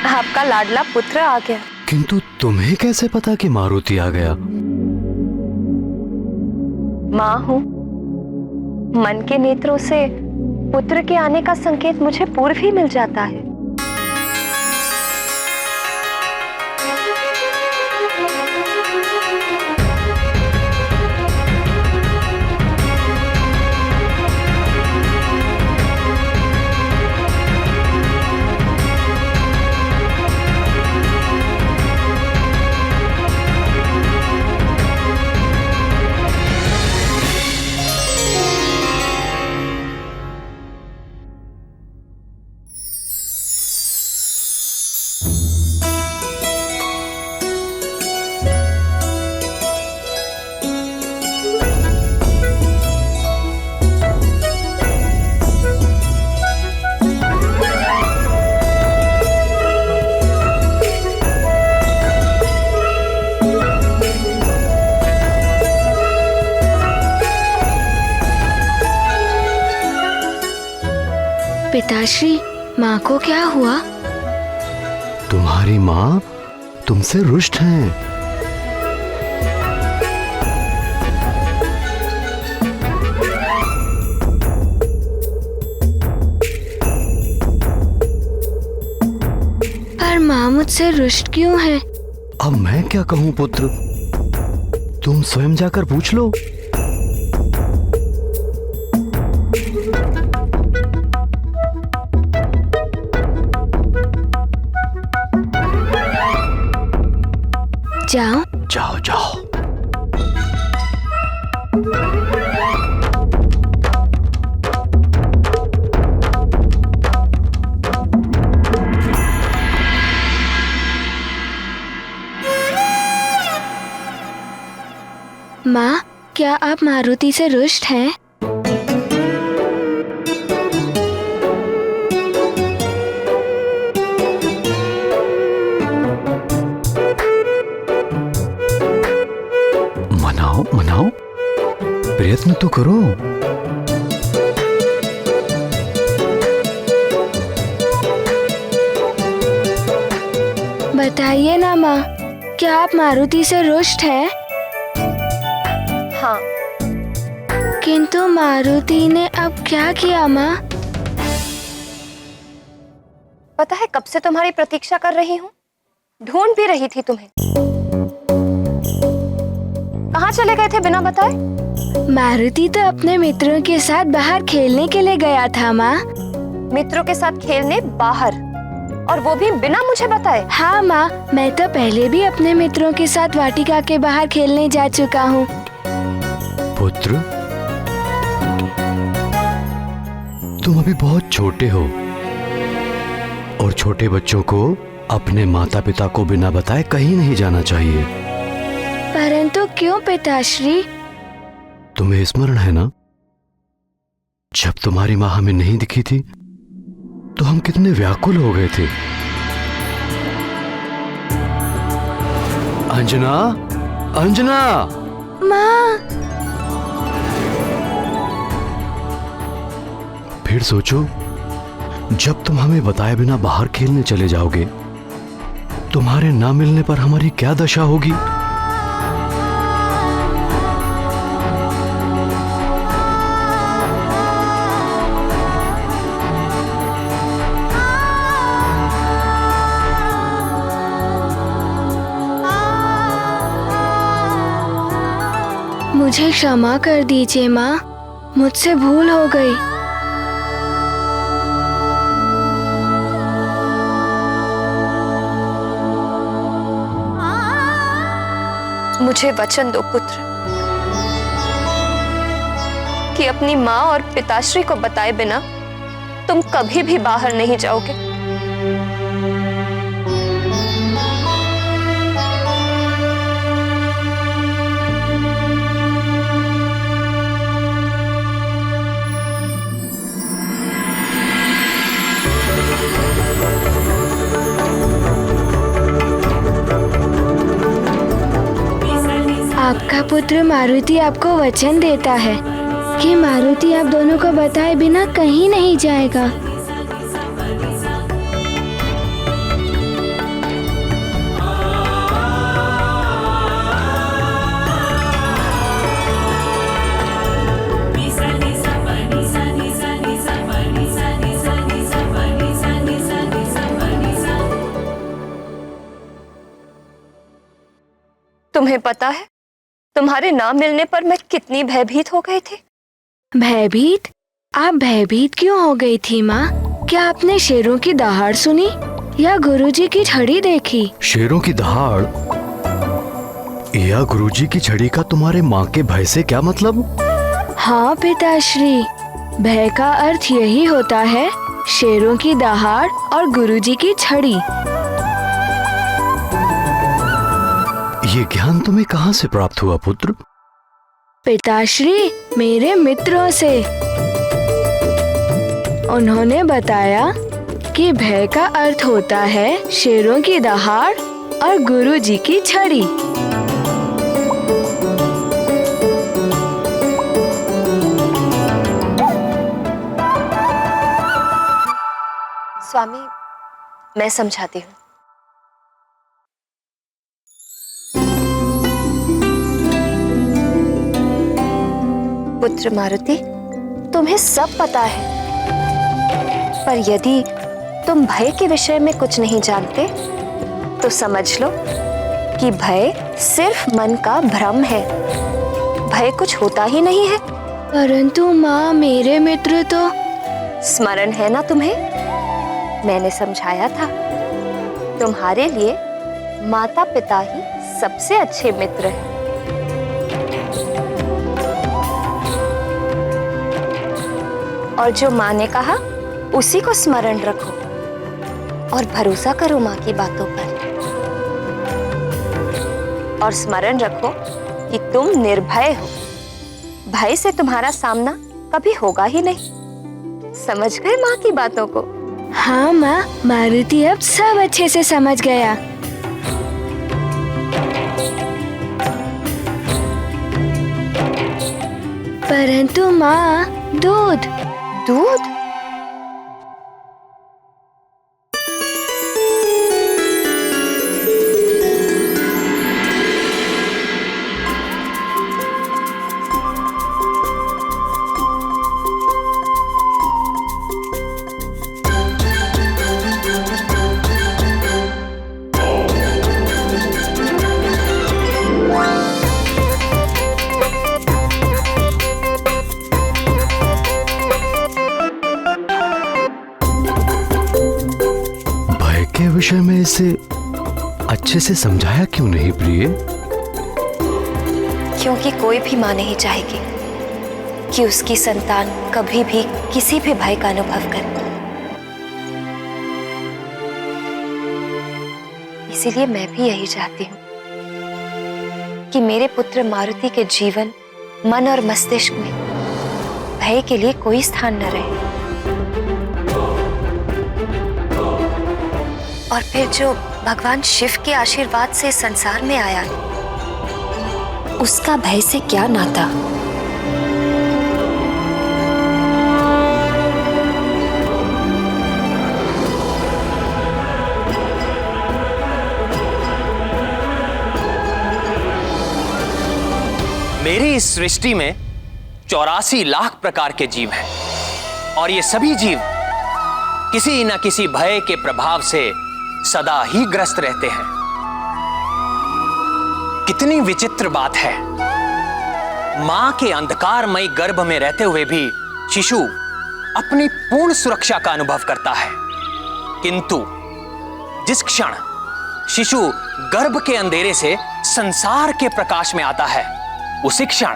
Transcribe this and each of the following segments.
आपका लाडला पुत्र आ गया। किंतु तुम्हें कैसे पता कि मारुति आ गया? माँ हूँ। मन के नेत्रों से पुत्र के आने का संकेत मुझे पूर्व ही मिल जाता है। पिताश्री, माँ को क्या हुआ? तुम्हारी माँ तुमसे रुष्ट हैं। पर माँ मुझसे रुष्ट क्यों है? अब मैं क्या कहूँ पुत्र, तुम स्वयं जाकर पूछ लो। जाओ जाओ जाओ। माँ, क्या आप मारुति से रुष्ट हैं? मनाओ मनाओ, प्रयत्न तो करो। बताइए ना माँ, क्या आप मारुति से रुष्ट हैं? हाँ। किंतु मारुति ने अब क्या किया माँ? पता है कब से तुम्हारी प्रतीक्षा कर रही हूँ, ढूंढ भी रही थी तुम्हें। कहाँ चले गए थे बिना बताए? मारुति तो अपने मित्रों के साथ बाहर खेलने के लिए गया था माँ। मित्रों के साथ खेलने बाहर, और वो भी बिना मुझे बताए? हाँ माँ, मैं तो पहले भी अपने मित्रों के साथ वाटिका के बाहर खेलने जा चुका हूँ। पुत्र, तुम अभी बहुत छोटे हो और छोटे बच्चों को अपने माता पिता को बिना बताए कहीं नहीं जाना चाहिए। परंतु क्यों पिताश्री? तुम्हें स्मरण है ना, जब तुम्हारी माँ हमें नहीं दिखी थी तो हम कितने व्याकुल हो गए थे। अंजना, अंजना! माँ! फिर सोचो, जब तुम हमें बताए बिना बाहर खेलने चले जाओगे, तुम्हारे ना मिलने पर हमारी क्या दशा होगी। मुझे क्षमा कर दीजिए माँ, मुझसे भूल हो गई। मुझे वचन दो पुत्र कि अपनी माँ और पिताश्री को बताए बिना तुम कभी भी बाहर नहीं जाओगे। आपका पुत्र मारुति आपको वचन देता है कि मारुति आप दोनों को बताए बिना कहीं नहीं जाएगा। तुम्हें पता है तुम्हारे ना मिलने पर मैं कितनी भयभीत हो गई थी। भयभीत? आप भयभीत क्यों हो गई थी माँ? क्या आपने शेरों की दहाड़ सुनी या गुरुजी की छड़ी देखी? शेरों की दहाड़ या गुरुजी की छड़ी का तुम्हारे माँ के भय से क्या मतलब? हाँ पिताश्री, भय का अर्थ यही होता है, शेरों की दहाड़ और गुरुजी की छड़ी। ये ज्ञान तुम्हें कहाँ से प्राप्त हुआ पुत्र? पिताश्री, मेरे मित्रों से। उन्होंने बताया कि भय का अर्थ होता है शेरों की दहाड़ और गुरुजी की छड़ी। स्वामी, मैं समझाती हूँ। पुत्र मारुति, तुम्हें सब पता है, पर यदि तुम भय के विषय में कुछ नहीं जानते तो समझ लो कि भय सिर्फ मन का भ्रम है। भय कुछ होता ही नहीं है। परंतु माँ, मेरे मित्र तो। स्मरण है ना तुम्हें? मैंने समझाया था, तुम्हारे लिए माता पिता ही सबसे अच्छे मित्र हैं। और जो माँ ने कहा उसी को स्मरण रखो और भरोसा करो माँ की बातों पर। और स्मरण रखो कि तुम निर्भय हो, भय से तुम्हारा सामना कभी होगा ही नहीं। समझ गए माँ की बातों को? हाँ माँ, मारुति अब सब अच्छे से समझ गया। परंतु माँ, दूध। दूध? विषय में इसे अच्छे से समझाया क्यों नहीं प्रिय? क्योंकि कोई भी माँ नहीं चाहेगी कि उसकी संतान कभी भी किसी भी भय का अनुभव करे। इसीलिए मैं भी यही चाहती हूँ कि मेरे पुत्र मारुति के जीवन, मन और मस्तिष्क में भय के लिए कोई स्थान न रहे। और फिर जो भगवान शिव के आशीर्वाद से संसार में आया, उसका भय से क्या नाता? मेरी इस सृष्टि में 84 लाख प्रकार के जीव हैं और ये सभी जीव किसी न किसी भय के प्रभाव से सदा ही ग्रस्त रहते हैं। कितनी विचित्र बात है, मां के अंधकारमयी गर्भ में रहते हुए भी शिशु अपनी पूर्ण सुरक्षा का अनुभव करता है, किंतु जिस क्षण शिशु गर्भ के अंधेरे से संसार के प्रकाश में आता है, उसी क्षण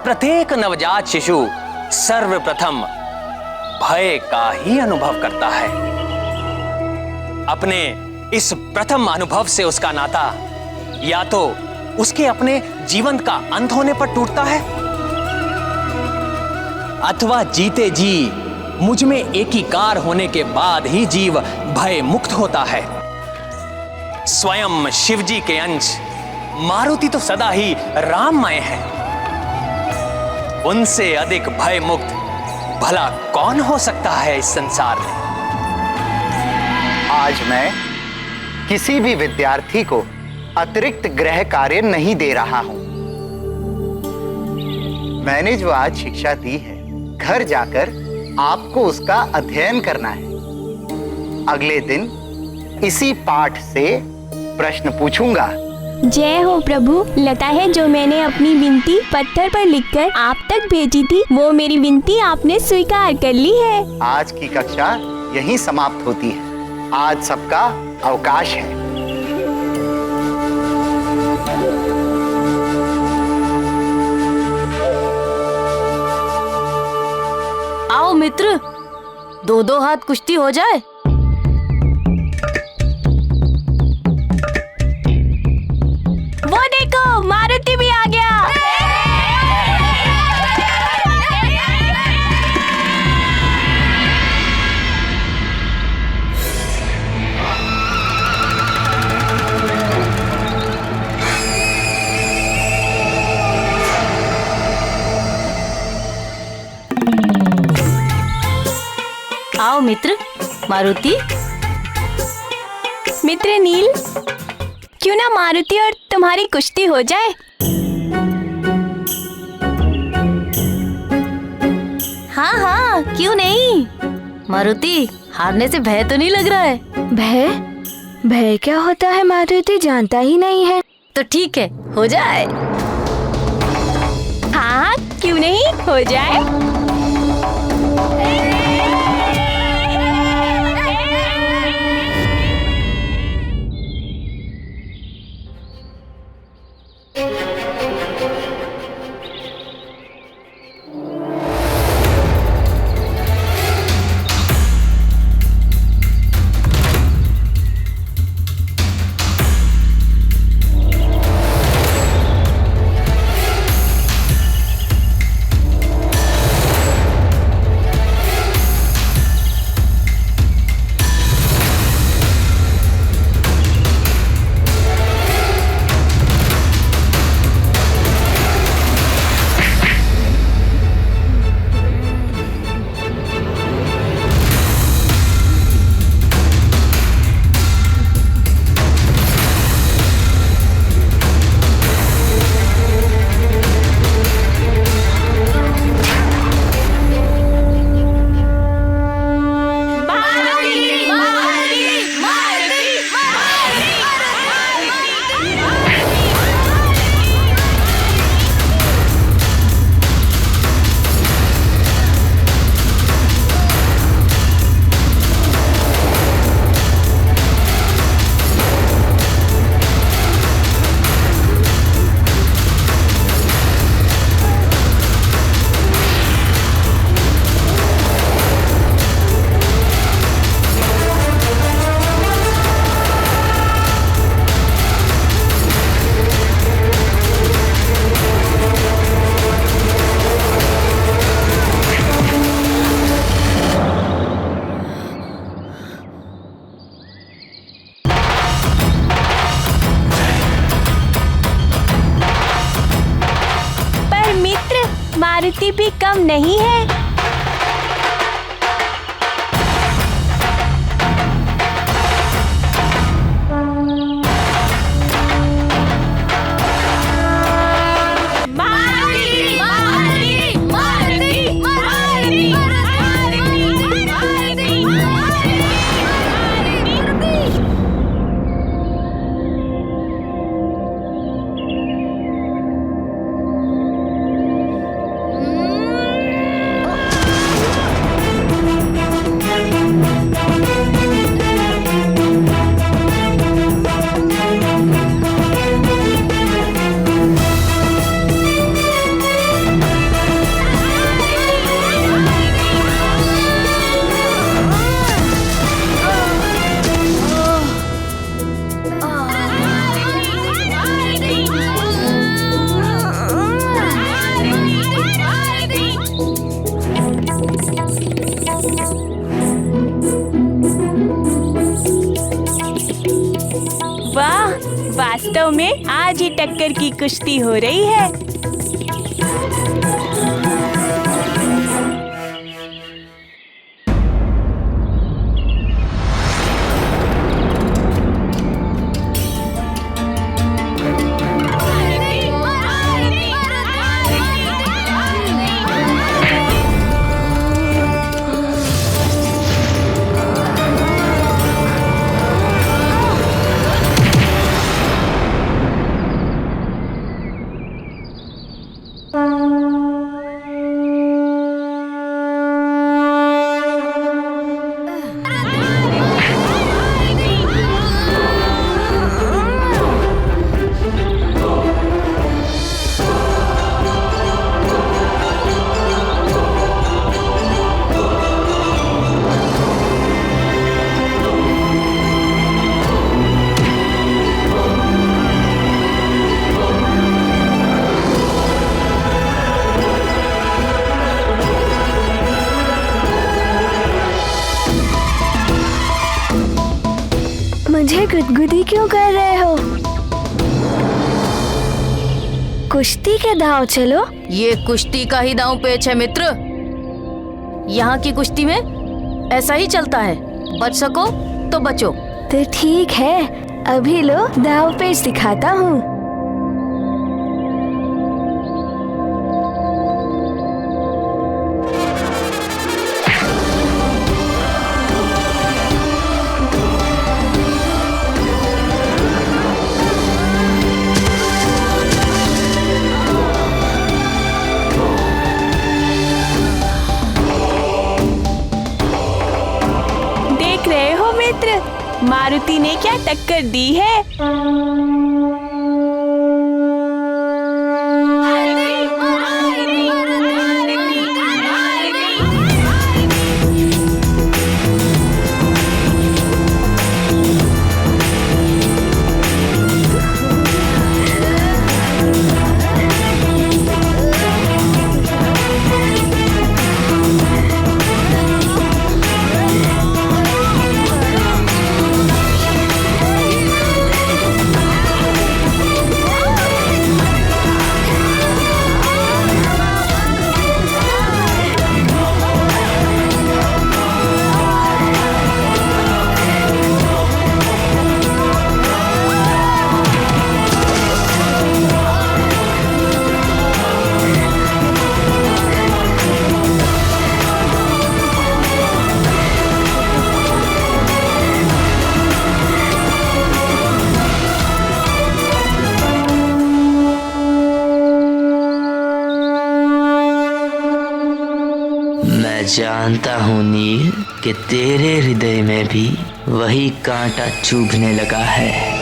प्रत्येक नवजात शिशु सर्वप्रथम भय का ही अनुभव करता है। अपने इस प्रथम अनुभव से उसका नाता या तो उसके अपने जीवन का अंत होने पर टूटता है, अथवा जीते जी मुझ में एकीकार होने के बाद ही जीव भय मुक्त होता है। स्वयं शिवजी के अंश मारुति तो सदा ही राममय है। उनसे अधिक भय मुक्त भला कौन हो सकता है इस संसार में? आज मैं किसी भी विद्यार्थी को अतिरिक्त गृह कार्य नहीं दे रहा हूं। मैंने जो आज शिक्षा दी है, घर जाकर आपको उसका अध्ययन करना है। अगले दिन इसी पाठ से प्रश्न पूछूंगा जय हो प्रभु। लता है जो मैंने अपनी विनती पत्थर पर लिखकर आप तक भेजी थी, वो मेरी विनती आपने स्वीकार कर ली है। आज की कक्षा यहीं समाप्त होती है। आज सबका अवकाश है। आओ मित्र, दो दो हाथ कुश्ती हो जाए। वो देखो मारुति भी आ गया। आओ मित्र, मारुति। मित्र नील, क्यों ना मारुति और तुम्हारी कुश्ती हो जाए। हाँ हाँ, क्यों नहीं। मारुति, हारने से भय तो नहीं लग रहा है? भय? भय क्या होता है मारुति जानता ही नहीं है। तो ठीक है, हो जाए। हाँ, क्यों नहीं, हो जाए। मारुति भी कम नहीं है। वाह, वास्तव में आज ही टक्कर की कुश्ती हो रही है। मुझे गुदगुदी क्यों कर रहे हो? कुश्ती के दांव चलो। ये कुश्ती का ही दांव पेच है मित्र। यहाँ की कुश्ती में ऐसा ही चलता है, बच सको तो बचो। तो ठीक है, अभी लो दांव पेच दिखाता हूँ। देख रहे हो मित्र, मारुति ने क्या टक्कर दी है। मैं जानता हूँ नील कि तेरे हृदय में भी वही कांटा चुभने लगा है।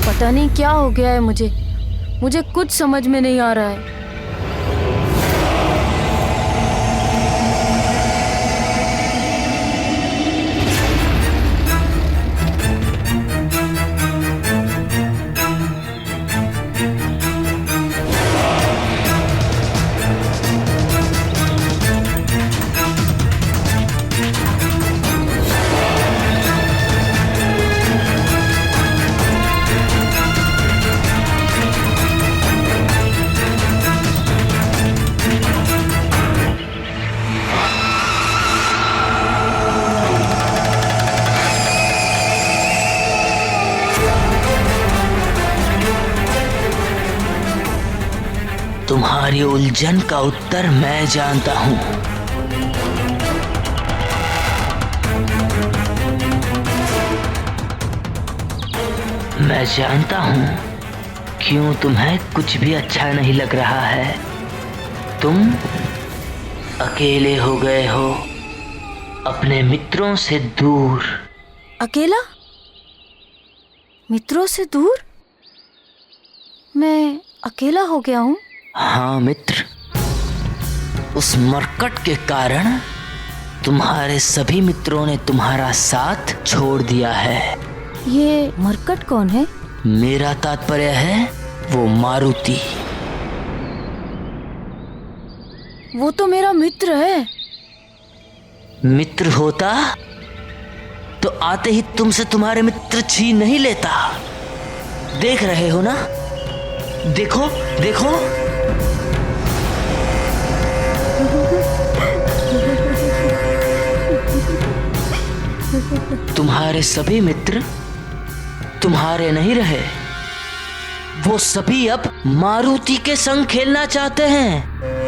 पता नहीं क्या हो गया है मुझे कुछ समझ में नहीं आ रहा है। तुम्हारी उलझन का उत्तर मैं जानता हूँ। मैं जानता हूँ क्यों तुम्हें कुछ भी अच्छा नहीं लग रहा है। तुम अकेले हो गए हो, अपने मित्रों से दूर। अकेला? मित्रों से दूर? मैं अकेला हो गया हूँ? हाँ मित्र, उस मरकट के कारण तुम्हारे सभी मित्रों ने तुम्हारा साथ छोड़ दिया है। ये मरकट कौन है? मेरा तात्पर्य है वो मारुति। वो तो मेरा मित्र है। मित्र होता तो आते ही तुमसे तुम्हारे मित्र छीन नहीं लेता। देख रहे हो ना, देखो देखो। तुम्हारे सभी मित्र तुम्हारे नहीं रहे, वो सभी अब मारुति के संग खेलना चाहते हैं।